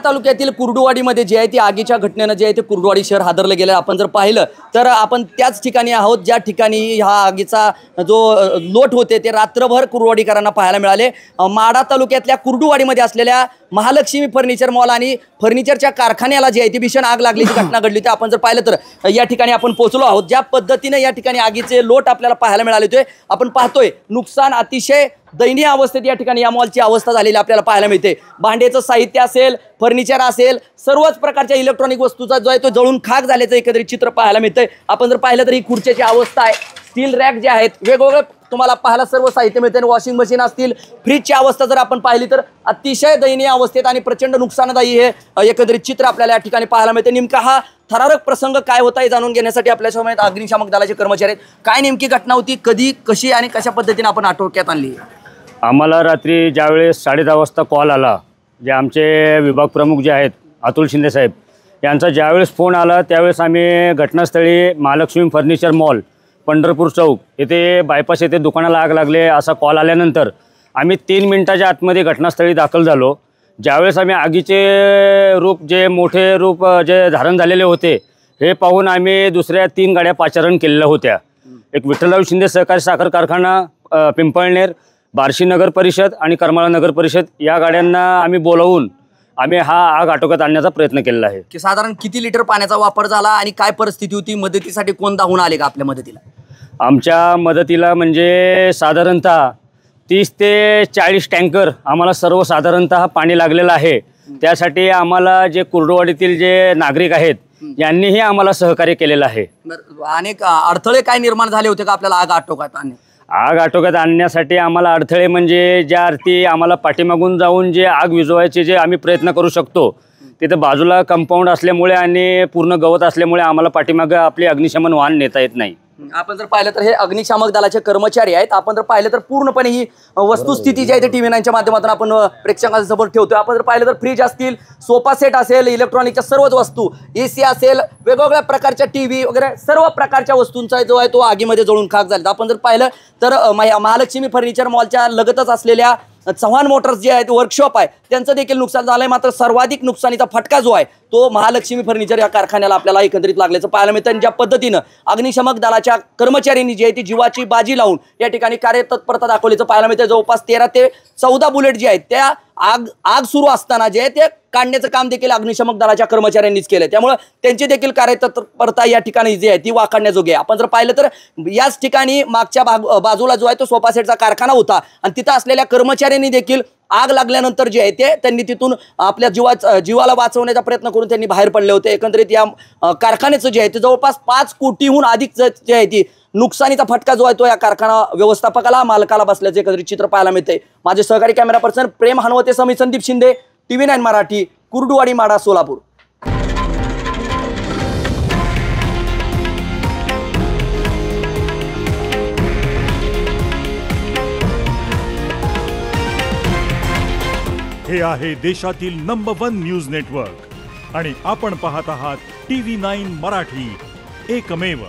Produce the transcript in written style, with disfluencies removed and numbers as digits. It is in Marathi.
तालुक्यातील कुर्डुवाडीमध्ये जे आहे ती आगीच्या घटनेनं जे आहे ते कुर्डुवाडी शहर हादरलं गेलं। आपण जर पाहिलं तर आपण त्याच ठिकाणी आहोत ज्या ठिकाणी हा आगीचा जो लोट होते ते रात्रभर कुर्डुवाडीकरांना पाहायला मिळाले। माढा तालुक्यातल्या कुर्डुवाडीमध्ये असलेल्या महालक्ष्मी फर्निचर मॉल आणि फर्निचरच्या कारखान्याला जी आहे ती भीषण आग लागल्याची घटना घडली होती। आपण जर पाहिलं तर या ठिकाणी आपण पोहोचलो आहोत। ज्या पद्धतीने या ठिकाणी आगीचे लोट आपल्याला पाहायला मिळाले होते आपण पाहतोय नुकसान अतिशय दयनीय अवस्थेत या ठिकाणी या मॉलची अवस्था झालेली आपल्याला पाहायला मिळते। भांड्याचं साहित्य असेल, फर्निचर असेल, सर्वच प्रकारच्या इलेक्ट्रॉनिक वस्तूचा जो आहे तो जळून खाक झाल्याचं एकत्रित चित्र पाहायला मिळतंय। आपण जर पाहिलं तर ही खुर्च्याची अवस्था आहे, स्टील रॅक जे आहेत वेगवेगळे तुम्हाला पाहायला सर्व साहित्य मिळते। वॉशिंग मशीन असतील, फ्रीजची अवस्था जर आपण पाहिली तर अतिशय दयनीय अवस्थेत आणि प्रचंड नुकसानदायी हे एकत्रित चित्र आपल्याला या ठिकाणी पाहायला मिळते। नेमका हा थरारक प्रसंग काय होता हे जाणून घेण्यासाठी आपल्या समोर अग्निशामक दलाचे कर्मचारी आहेत। काय नेमकी घटना होती, कधी, कशी आणि कशा पद्धतीने आपण आटोक्यात आणली? आम्हाला रात्री ज्यावेळेस 10:30 वाजता कॉल आला, जे आमचे विभाग प्रमुख जे आहेत अतुल शिंदे साहेब यांचा ज्यावेळेस फोन आला त्यावेळेस आम्ही घटनास्थळी महालक्ष्मी फर्निचर मॉल पंढरपूर चौक येथे बायपास येथे दुकानाला आग लागले असा कॉल आल्यानंतर आम्ही 3 मिनिटाच्या आतमध्ये घटनास्थळी दाखल झालो। ज्यावेळेस आम्ही आगीचे रूप जे मोठे रूप जे धारण झालेले होते हे पाहून आम्ही दुसऱ्या 3 गाड्या पाचारण केलेल्या होत्या। एक विठ्ठलराव शिंदे सहकारी साखर कारखाना पिंपळनेर, बार्शी नगर परिषद आणि करमाळा नगर परिषद या गाड्यांना आम्ही बोलावून आम्ही हा आग आटोक्यात आणण्याचा प्रयत्न केलेला आहे। की साधारण किती लिटर पाण्याचा वापर झाला आणि काय परिस्थिती होती, मदतीसाठी कोण धावून आले का आपल्या मदतीला? आमच्या मदतीला म्हणजे साधारणतः 30 ते 40 टँकर आम्हाला सर्वसाधारणतः पाणी लागलेलं आहे। त्यासाठी आम्हाला जे कुर्डुवाडीतील जे नागरिक आहेत यांनीही आम्हाला सहकार्य केलेलं आहे। अनेक अडथळे काय निर्माण झाले होते का आपल्याला आग आटोक्यात आणणे? आग आटोक्यात आणण्यासाठी आम्हाला अडथळे म्हणजे ज्या अर्थी आम्हाला पाठीमागून जाऊन जे आग विझवायचे जे आम्ही प्रयत्न करू शकतो तिथे बाजूला कंपाऊंड असल्यामुळे आणि पूर्ण गवत असल्यामुळे आम्हाला पाठीमागं आपले अग्निशमन वाहन नेता येत नाही। आपण जर पाहिलं तर हे अग्निशामक दलाचे कर्मचारी आहेत। आपण जर पाहिलं तर पूर्णपणे ही वस्तुस्थिती जी आहे टी व्ही 9च्या माध्यमातून आपण प्रेक्षकांसमोर ठेवतोय। आपण जर पाहिलं तर फ्रीज असतील, सोफा सेट असेल, इलेक्ट्रॉनिकच्या सर्वच वस्तू, AC असेल, वेगवेगळ्या प्रकारच्या TV वगैरे सर्व प्रकारच्या वस्तूंचा जो आहे तो आगीमध्ये जळून खाक झाला। आपण जर पाहिलं तर महालक्ष्मी फर्निचर मॉलच्या लगतच असलेल्या चव्हाण मोटर्स जे आहेत वर्कशॉप आहे त्यांचं देखील नुकसान झालंय। मात्र सर्वाधिक नुकसानीचा फटका जो आहे तो महालक्ष्मी फर्निचर या कारखान्याला आपल्याला एकत्रित लागल्याचं पाहायला मिळतं। आणि ज्या पद्धतीनं अग्निशमक दलाच्या कर्मचाऱ्यांनी जी आहे ती जीवाची बाजी लावून या ठिकाणी कार्यतत्परता दाखवल्याचं पाहायला मिळतं। जवळपास 13 ते 14 बुलेट जे आहेत त्या आग सुरू असताना जे आहे ते काढण्याचं काम देखील अग्निशमक दलाच्या कर्मचाऱ्यांनीच केलं। त्यामुळे त्यांची देखील कार्यतत्परता या ठिकाणी जी आहे ती वाखाणण्याजोगी आहे। आपण जर पाहिलं तर याच ठिकाणी मागच्या बाजूला जो आहे तो सोफा सेटचा कारखाना होता आणि तिथं असलेल्या कर्मचाऱ्यांनी देखील आग लागल्यानंतर जे आहे ते त्यांनी तिथून आपल्या जीवाला वाचवण्याचा प्रयत्न करून त्यांनी बाहेर पडले होते। एकंदरीत या कारखान्याचं जे आहे ते जवळपास 5 कोटीहून अधिक जे आहे ती नुकसानीचा फटका जो आहे तो या कारखाना व्यवस्थापकाला, मालकाला बसल्याचे एकत्रित चित्र पाहायला मिळते। माझे सहकारी कॅमेरा पर्सन प्रेम हनवते समी संदीप शिंदे, TV 9 मराठी, कुर्डुवाडी, माढा, सोलापूर। हे आहे देशातील नंबर 1 न्यूज नेटवर्क आणि आपण पाहत आहात TV 9 मराठी, एकमेव।